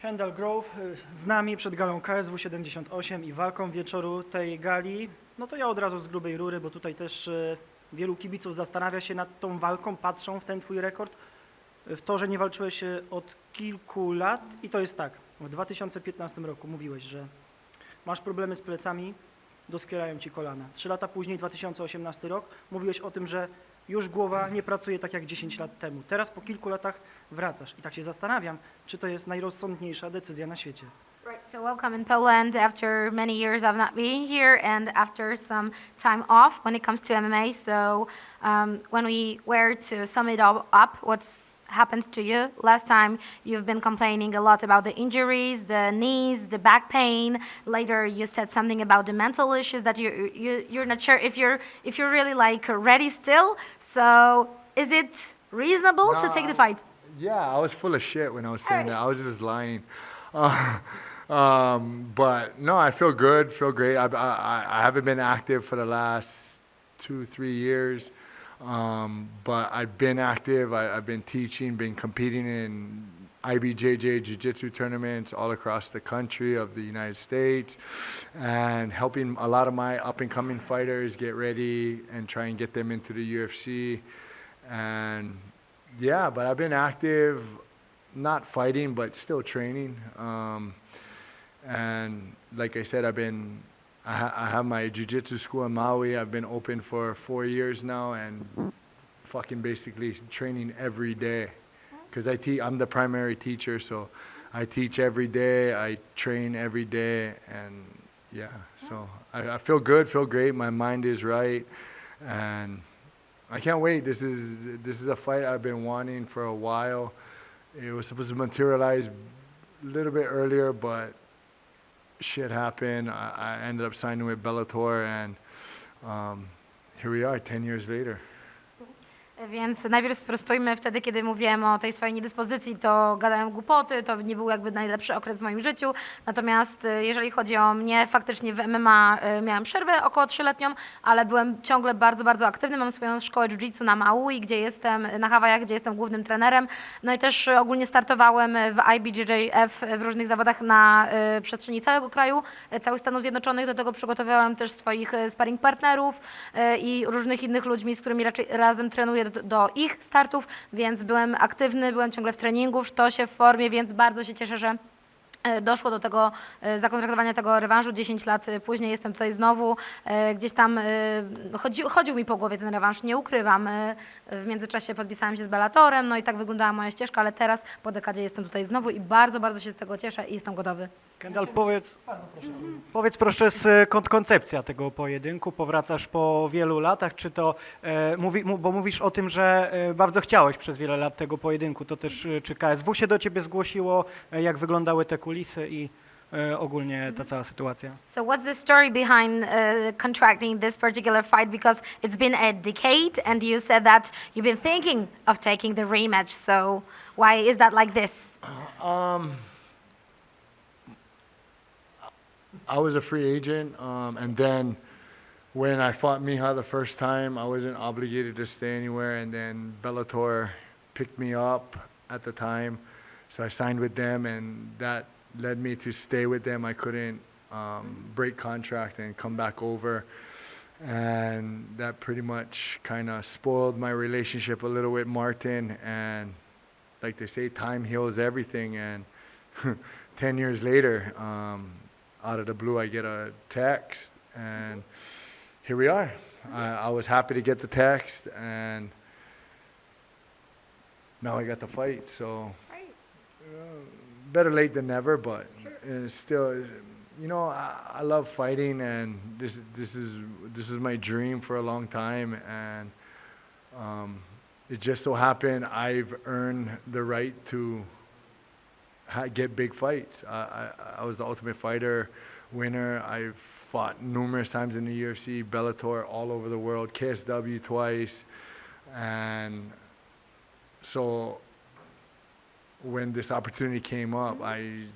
Kendall Grove z nami przed galą KSW 78 i walką wieczoru tej gali. No to ja od razu z grubej rury, bo tutaj też wielu kibiców zastanawia się nad tą walką, patrzą w ten twój rekord, w to, że nie walczyłeś od kilku lat i to jest tak. W 2015 roku mówiłeś, że masz problemy z plecami, doskwierają ci kolana. 3 lata później, 2018 rok, mówiłeś o tym, że już głowa nie pracuje tak jak 10 lat temu. Teraz po kilku latach wracasz i tak się zastanawiam, czy to jest najrozsądniejsza decyzja na świecie. Right, so welcome in Poland after many years of not being here and after some time off when it comes to MMA. So when we were to sum it all up, what's happened to you? Last time you've been complaining a lot about the injuries, the knees, the back pain. Later you said something about the mental issues that you're not sure if you're really like ready still. So is it reasonable to take the fight? Yeah, I was full of shit when I was saying that. I was just lying. But no, I feel good, feel great. I haven't been active for the last 2-3 years. But I've been active. I've been teaching, been competing in IBJJ Jiu-Jitsu tournaments all across the country of the United States and helping a lot of my up-and-coming fighters get ready and try and get them into the UFC. And yeah, but I've been active, not fighting, but still training. And like I said, I have my jiu-jitsu school in Maui. I've been open for 4 years now and fucking basically training every day. Because I'm the primary teacher, so I teach every day, I train every day, and yeah, so I feel good, feel great, my mind is right, and I can't wait. This is a fight I've been wanting for a while. It was supposed to materialize a little bit earlier, but shit happened. I ended up signing with Bellator, and here we are 10 years later. Więc najpierw sprostujmy, wtedy kiedy mówiłem o tej swojej niedyspozycji, to gadałem głupoty, to nie był jakby najlepszy okres w moim życiu. Natomiast jeżeli chodzi o mnie, faktycznie w MMA miałem przerwę około 3-letnią, ale byłem ciągle bardzo, bardzo aktywny. Mam swoją szkołę jiu-jitsu na Maui, gdzie jestem, na Hawajach, gdzie jestem głównym trenerem. No i też ogólnie startowałem w IBJJF w różnych zawodach na przestrzeni całego kraju, całych Stanów Zjednoczonych. Do tego przygotowywałem też swoich sparring partnerów i różnych innych ludźmi, z którymi raczej razem trenuję do ich startów, więc byłem aktywny, byłem ciągle w treningu, w sztosie, w formie, więc bardzo się cieszę, że doszło do tego zakontraktowania tego rewanżu. 10 lat później jestem tutaj znowu. Gdzieś tam chodził mi po głowie ten rewanż, nie ukrywam. W międzyczasie podpisałem się z Bellatorem, no i tak wyglądała moja ścieżka, ale teraz po dekadzie jestem tutaj znowu i bardzo, bardzo się z tego cieszę i jestem gotowy. Kendall, powiedz proszę, skąd koncepcja tego pojedynku? Powracasz po wielu latach, czy to, bo mówisz o tym, że bardzo chciałeś przez wiele lat tego pojedynku, to też czy KSW się do ciebie zgłosiło, jak wyglądały te kulisy i ogólnie ta cała sytuacja? So what's the story behind contracting this particular fight? Because it's been a decade and you said that you've been thinking of taking the rematch, so why is that like this? I was a free agent, and then when I fought Miał the first time, I wasn't obligated to stay anywhere, and then Bellator picked me up at the time, so I signed with them, and that led me to stay with them. I couldn't break contract and come back over, and that pretty much kind of spoiled my relationship a little with Martin, and like they say, time heals everything, and 10 years later, out of the blue, I get a text, and here we are. I was happy to get the text, and now I got the fight. So, better late than never, but still, you know, I love fighting, and this is my dream for a long time, and it just so happened I've earned the right to get big fights. I was the Ultimate Fighter winner. I've fought numerous times in the UFC, Bellator, all over the world, KSW twice. And so when this opportunity came up, I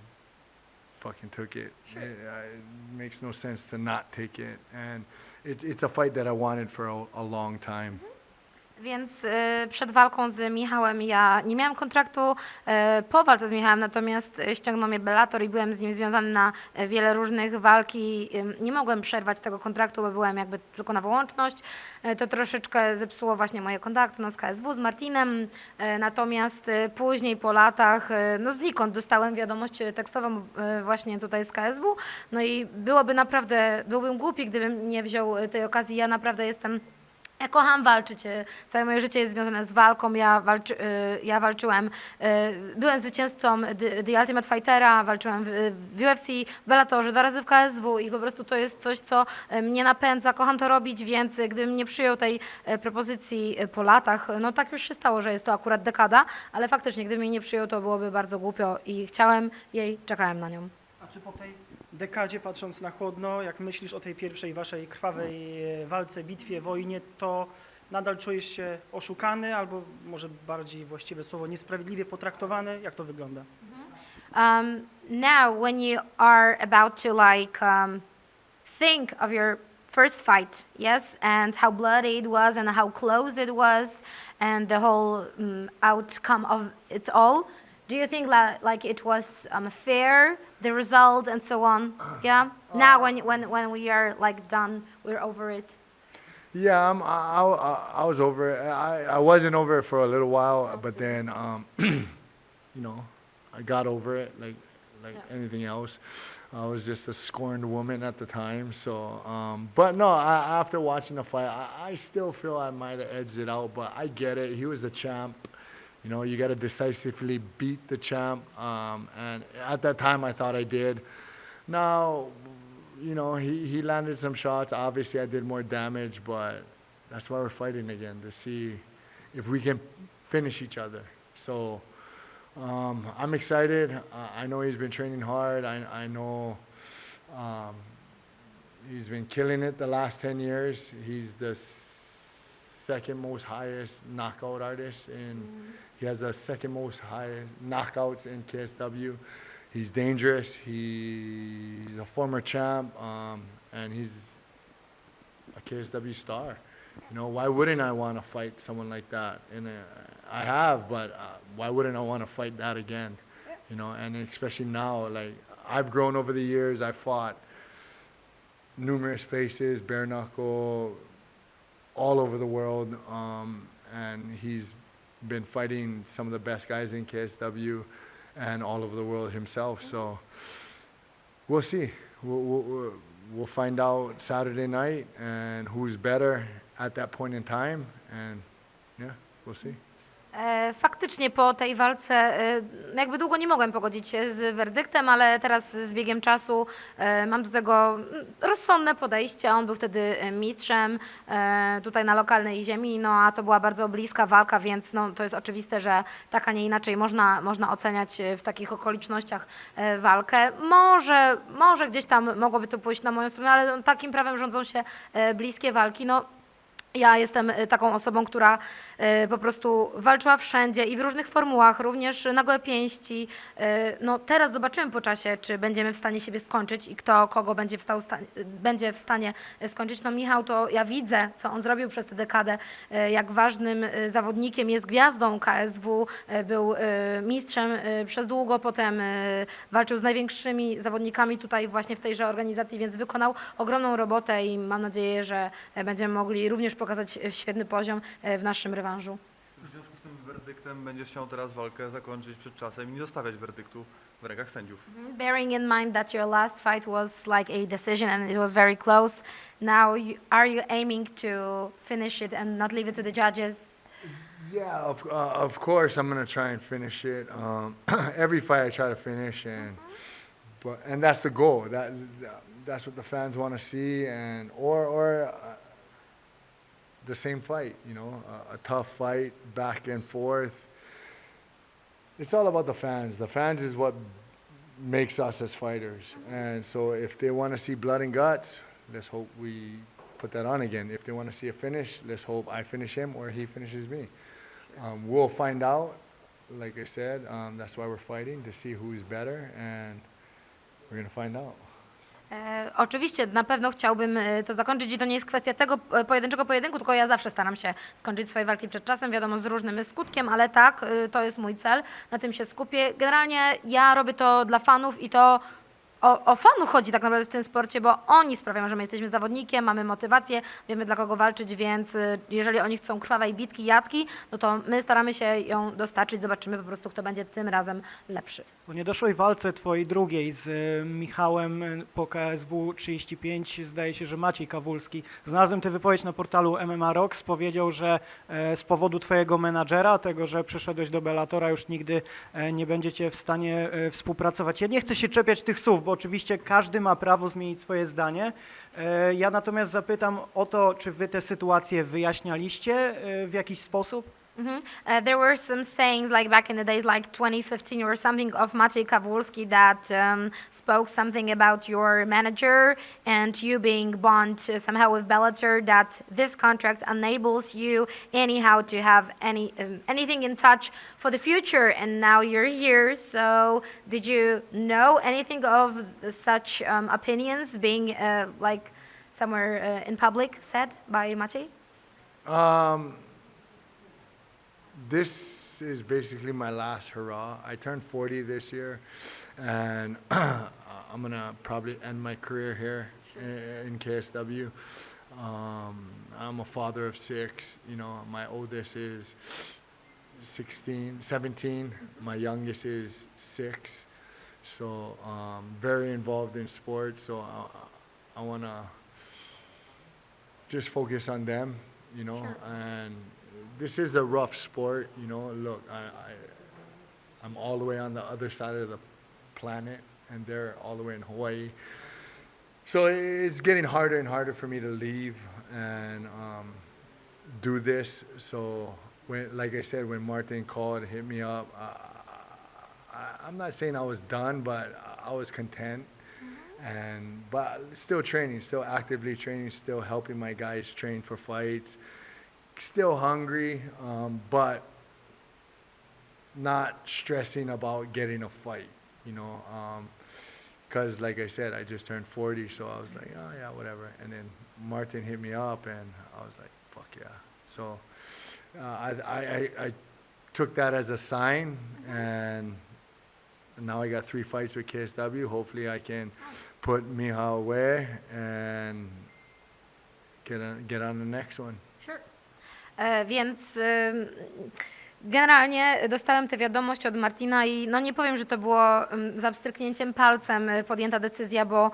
fucking took it. Sure. It makes no sense to not take it. And it's a fight that I wanted for a long time. Więc przed walką z Michałem ja nie miałam kontraktu. Po walce z Michałem natomiast ściągnął mnie Bellator i byłem z nim związany na wiele różnych walk i nie mogłem przerwać tego kontraktu, bo byłem jakby tylko na wyłączność. To troszeczkę zepsuło właśnie moje kontakty no, z KSW, z Martinem. Natomiast później po latach, no znikąd dostałem wiadomość tekstową właśnie tutaj z KSW. No i byłbym głupi, gdybym nie wziął tej okazji. Ja naprawdę ja kocham walczyć. Całe moje życie jest związane z walką. Ja walczyłem, byłem zwycięzcą The Ultimate Fightera, walczyłem w UFC, w Bellatorze, 2 razy w KSW i po prostu to jest coś, co mnie napędza. Kocham to robić, więc gdybym nie przyjął tej propozycji po latach, no tak już się stało, że jest to akurat dekada, ale faktycznie, gdybym jej nie przyjął, to byłoby bardzo głupio i chciałem jej, czekałem na nią. A czy po tej dekadzie, patrząc na chłodno, jak myślisz o tej pierwszej waszej krwawej walce, bitwie, wojnie, to nadal czujesz się oszukany albo może bardziej właściwe słowo niesprawiedliwie potraktowany? Jak to wygląda? Now, when you are about to think of your first fight, yes, and how bloody it was and how close it was and the whole outcome of it all, do you think like it was fair, the result and so on? Yeah. Now, when we are like done, we're over it. Yeah, I was over it. I wasn't over it for a little while, but then, you know, I got over it like anything else. I was just a scorned woman at the time. So, but no, after watching the fight, I still feel I might have edged it out, but I get it. He was the champ. You know, you got to decisively beat the champ. And at that time, I thought I did. Now, you know, he landed some shots. Obviously, I did more damage, but that's why we're fighting again, to see if we can finish each other. So I'm excited. I know he's been training hard. I know he's been killing it the last 10 years. He's the second most highest knockout artist he has the second most highest knockouts in KSW. He's dangerous. He's a former champ, and he's a KSW star. You know, why wouldn't I want to fight someone like that? And I have, but why wouldn't I want to fight that again? You know, and especially now, like I've grown over the years. I fought numerous places, bare knuckle, all over the world, and he's been fighting some of the best guys in KSW and all over the world himself. So we'll see. We'll find out Saturday night and who's better at that point in time. And yeah, we'll see. Faktycznie po tej walce jakby długo nie mogłem pogodzić się z werdyktem, ale teraz z biegiem czasu mam do tego rozsądne podejście. On był wtedy mistrzem tutaj na lokalnej ziemi, no a to była bardzo bliska walka, więc no, to jest oczywiste, że tak, a nie inaczej można oceniać w takich okolicznościach walkę. Może gdzieś tam mogłoby to pójść na moją stronę, ale no, takim prawem rządzą się bliskie walki. No, ja jestem taką osobą, która po prostu walczyła wszędzie i w różnych formułach, również na gołe pięści. No teraz zobaczymy po czasie, czy będziemy w stanie siebie skończyć i kto kogo będzie w stanie skończyć. No Michał, to ja widzę, co on zrobił przez tę dekadę, jak ważnym zawodnikiem, jest gwiazdą KSW, był mistrzem przez długo, potem walczył z największymi zawodnikami tutaj właśnie w tejże organizacji, więc wykonał ogromną robotę i mam nadzieję, że będziemy mogli również pokazać świetny poziom w naszym rewanżu. W związku z tym werdyktem będziesz chciał teraz walkę zakończyć przed czasem i nie zostawiać werdyktu w rękach sędziów. Bearing in mind that your last fight was like a decision and it was very close, now are you aiming to finish it and not leave it to the judges? Yeah, of course I'm gonna try and finish it. Every fight I try to finish, and that's the goal. That's what the fans want to see, and or the same fight, you know, a tough fight, back and forth. It's all about the fans. The fans is what makes us as fighters. And so if they want to see blood and guts, let's hope we put that on again. If they want to see a finish, let's hope I finish him or he finishes me. We'll find out. Like I said, that's why we're fighting, to see who's better, and we're going to find out. Oczywiście, na pewno chciałbym to zakończyć i to nie jest kwestia tego pojedynczego pojedynku, tylko ja zawsze staram się skończyć swoje walki przed czasem, wiadomo, z różnym skutkiem, ale tak, to jest mój cel, na tym się skupię. Generalnie ja robię to dla fanów i to o fanów chodzi tak naprawdę w tym sporcie, bo oni sprawiają, że my jesteśmy zawodnikiem, mamy motywację, wiemy dla kogo walczyć, więc jeżeli oni chcą krwawej bitki, jadki, no to my staramy się ją dostarczyć, zobaczymy po prostu, kto będzie tym razem lepszy. Po niedoszłej walce twojej drugiej z Michałem po KSW 35, zdaje się, że Maciej Kawulski, znalazłem tę wypowiedź na portalu MMA Rocks, powiedział, że z powodu twojego menadżera, tego, że przeszedłeś do Bellatora, już nigdy nie będziecie w stanie współpracować. Ja nie chcę się czepiać tych słów, bo oczywiście każdy ma prawo zmienić swoje zdanie. Ja natomiast zapytam o to, czy wy tę sytuację wyjaśnialiście w jakiś sposób? There were some sayings like back in the days, like 2015 or something, of Maciej Kawulski that spoke something about your manager and you being bound somehow with Bellator, that this contract enables you anyhow to have anything in touch for the future, and now you're here. So did you know anything of such opinions being like somewhere in public said by Maciej? This is basically my last hurrah. I turned 40 this year, and I'm gonna probably end my career here in KSW. I'm a father of 6. You know, my oldest is 17. My youngest is 6. So very involved in sports. So I wanna just focus on them. You know, and this is a rough sport, you know. Look, I'm all the way on the other side of the planet, and they're all the way in Hawaii. So it's getting harder and harder for me to leave and do this. So, like I said, when Martin called, hit me up, I'm not saying I was done, but I was content. But still training, still actively training, still helping my guys train for fights. Still hungry, but not stressing about getting a fight, you know, because like I said, I just turned 40, so I was like, oh yeah, whatever. And then Martin hit me up, and I was like, fuck yeah. So I took that as a sign, and now I got 3 fights with KSW. Hopefully I can put Miał away and get on the next one. Więc generalnie dostałem tę wiadomość od Martina i no nie powiem, że to było za pstryknięciem palcem podjęta decyzja, bo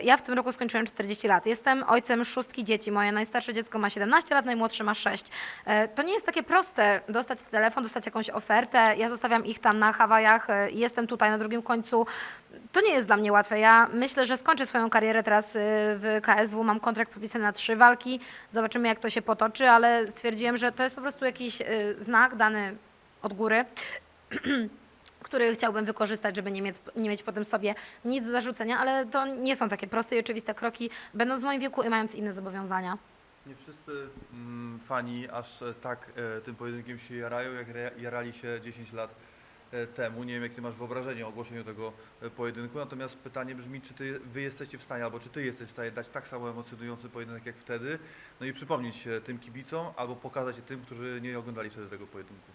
ja w tym roku skończyłem 40 lat. Jestem ojcem 6 dzieci. Moje najstarsze dziecko ma 17 lat, najmłodsze ma 6. To nie jest takie proste dostać telefon, dostać jakąś ofertę. Ja zostawiam ich tam na Hawajach, jestem tutaj na drugim końcu. To nie jest dla mnie łatwe. Ja myślę, że skończę swoją karierę teraz w KSW. Mam kontrakt podpisany na 3 walki. Zobaczymy, jak to się potoczy, ale stwierdziłem, że to jest po prostu jakiś znak dany od góry, który chciałbym wykorzystać, żeby nie mieć potem sobie nic do zarzucenia, ale to nie są takie proste i oczywiste kroki, będąc w moim wieku i mając inne zobowiązania. Nie wszyscy fani aż tak tym pojedynkiem się jarają, jak jarali się 10 lat temu. Nie wiem, jakie masz wyobrażenie o ogłoszeniu tego pojedynku, natomiast pytanie brzmi, czy wy jesteście w stanie, albo czy ty jesteś w stanie dać tak samo emocjonujący pojedynek jak wtedy, no i przypomnieć tym kibicom, albo pokazać tym, którzy nie oglądali wtedy tego pojedynku.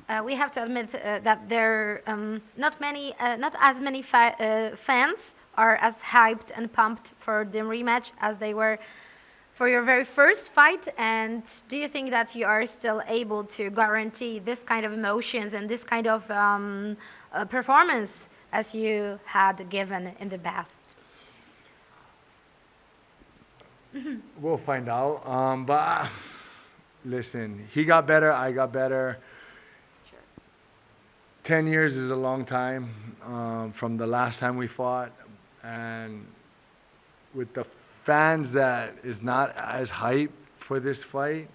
We have to admit that there not as many fans are as hyped and pumped for the rematch as they were for your very first fight, and do you think that you are still able to guarantee this kind of emotions and this kind of performance as you had given in the past? We'll find out. But listen, he got better, I got better. 10 years is a long time from the last time we fought, and with the fans that is not as hyped for this fight,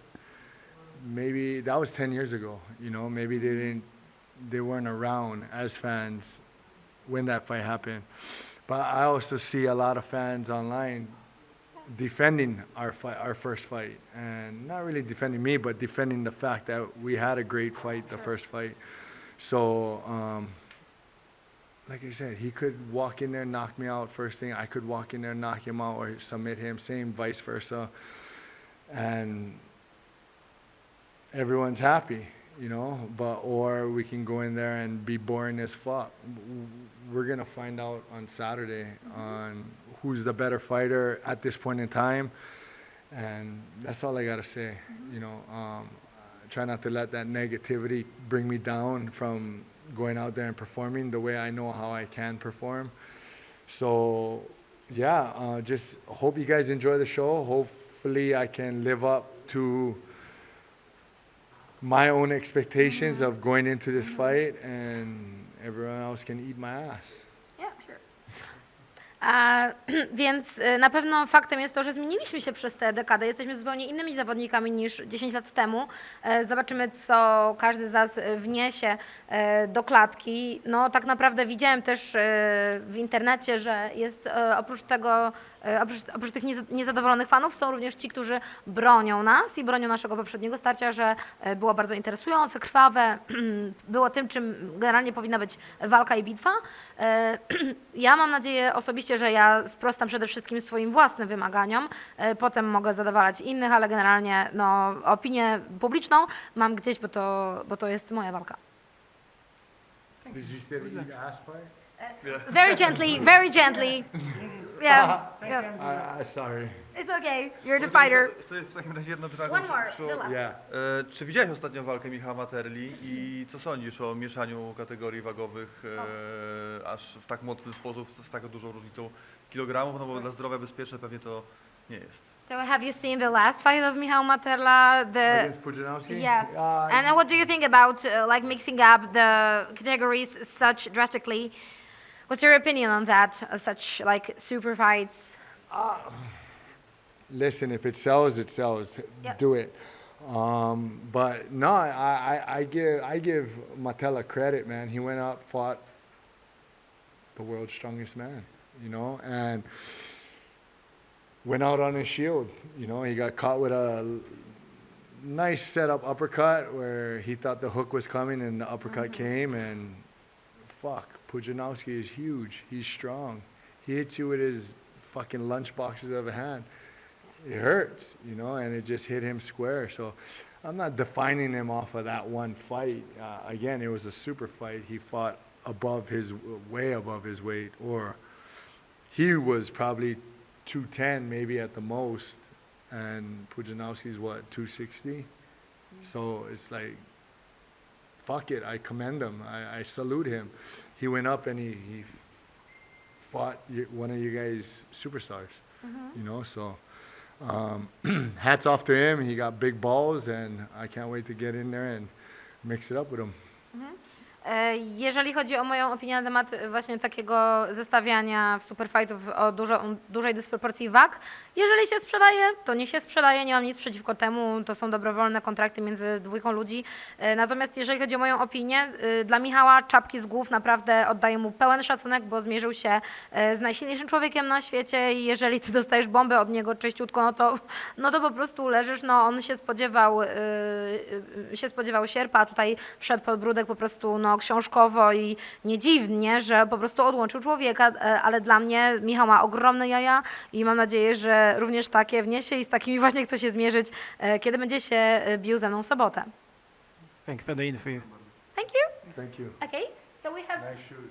maybe that was 10 years ago, you know, maybe they weren't around as fans when that fight happened. But I also see a lot of fans online defending our first fight, and not really defending me, but defending the fact that we had a great fight, the first fight. So like I said, he could walk in there, knock me out first thing. I could walk in there, knock him out, or submit him. Same, vice versa, and everyone's happy, you know. But or we can go in there and be boring as fuck. We're gonna find out on Saturday on who's the better fighter at this point in time, and that's all I gotta say. You know, try not to let that negativity bring me down from going out there and performing the way I know how I can perform. So yeah, just hope you guys enjoy the show. Hopefully I can live up to my own expectations of going into this fight, and everyone else can eat my ass. Yeah, sure. Więc na pewno faktem jest to, że zmieniliśmy się przez tę dekadę. Jesteśmy zupełnie innymi zawodnikami niż 10 lat temu. Zobaczymy, co każdy z nas wniesie do klatki. No tak naprawdę widziałem też w internecie, że jest oprócz tego, oprócz tych niezadowolonych fanów są również ci, którzy bronią nas i bronią naszego poprzedniego starcia, że było bardzo interesujące, krwawe, było tym, czym generalnie powinna być walka i bitwa. Ja mam nadzieję osobiście, że ja sprostam przede wszystkim swoim własnym wymaganiom, potem mogę zadowalać innych, ale generalnie no, opinię publiczną mam gdzieś, bo to jest moja walka. Did you say to eat ass pie? Very gently, very gently. Yeah, yeah. Sorry. It's okay, you're the fighter. To jest w takim razie jedno pytanie. One more, Krzysztof. the last. Yeah. Czy widziałeś ostatnio walkę Michała Materli i co sądzisz o mieszaniu kategorii wagowych aż w tak mocny sposób, z tak dużą różnicą kilogramów, no bo dla zdrowia bezpieczne pewnie to nie jest. So have you seen the last fight of Miał Materla? Against Pudzianowski? Yes. And what do you think about like mixing up the categories such drastically? What's your opinion on that? Such like super fights? Listen, if it sells, it sells. Yep. Do it. But no, I give Materla credit, man. He went up, fought the world's strongest man, you know, and went out on his shield. You know, he got caught with a nice setup uppercut where he thought the hook was coming and the uppercut came, and fuck, Pudzianowski is huge. He's strong. He hits you with his fucking lunch boxes of a hand. It hurts, you know, and it just hit him square. So I'm not defining him off of that one fight. Again, it was a super fight. He fought way above his weight, or he was probably 210 maybe at the most, and Pudzianowski's what, 260? So it's like, fuck it, I commend him. I salute him. He went up and he fought one of you guys' superstars, you know, so hats off to him. He got big balls, and I can't wait to get in there and mix it up with him. Jeżeli chodzi o moją opinię na temat właśnie takiego zestawiania w superfightów o dużej dysproporcji wag, jeżeli się sprzedaje, to niech się sprzedaje, nie mam nic przeciwko temu, to są dobrowolne kontrakty między dwójką ludzi. Natomiast jeżeli chodzi o moją opinię, dla Michała czapki z głów naprawdę oddaję mu pełen szacunek, bo zmierzył się z najsilniejszym człowiekiem na świecie i jeżeli ty dostajesz bombę od niego czyściutko, no to po prostu leżysz, no on się spodziewał sierpa, a tutaj wszedł pod brudek po prostu no książkowo i nie dziwnie, że po prostu odłączył człowieka, ale dla mnie Michał ma ogromne jaja i mam nadzieję, że również takie wniesie i z takimi właśnie chce się zmierzyć, kiedy będzie się bił ze mną w sobotę. Thank you for the interview. Thank you. Thank you. Okay, so we have Nice shoes.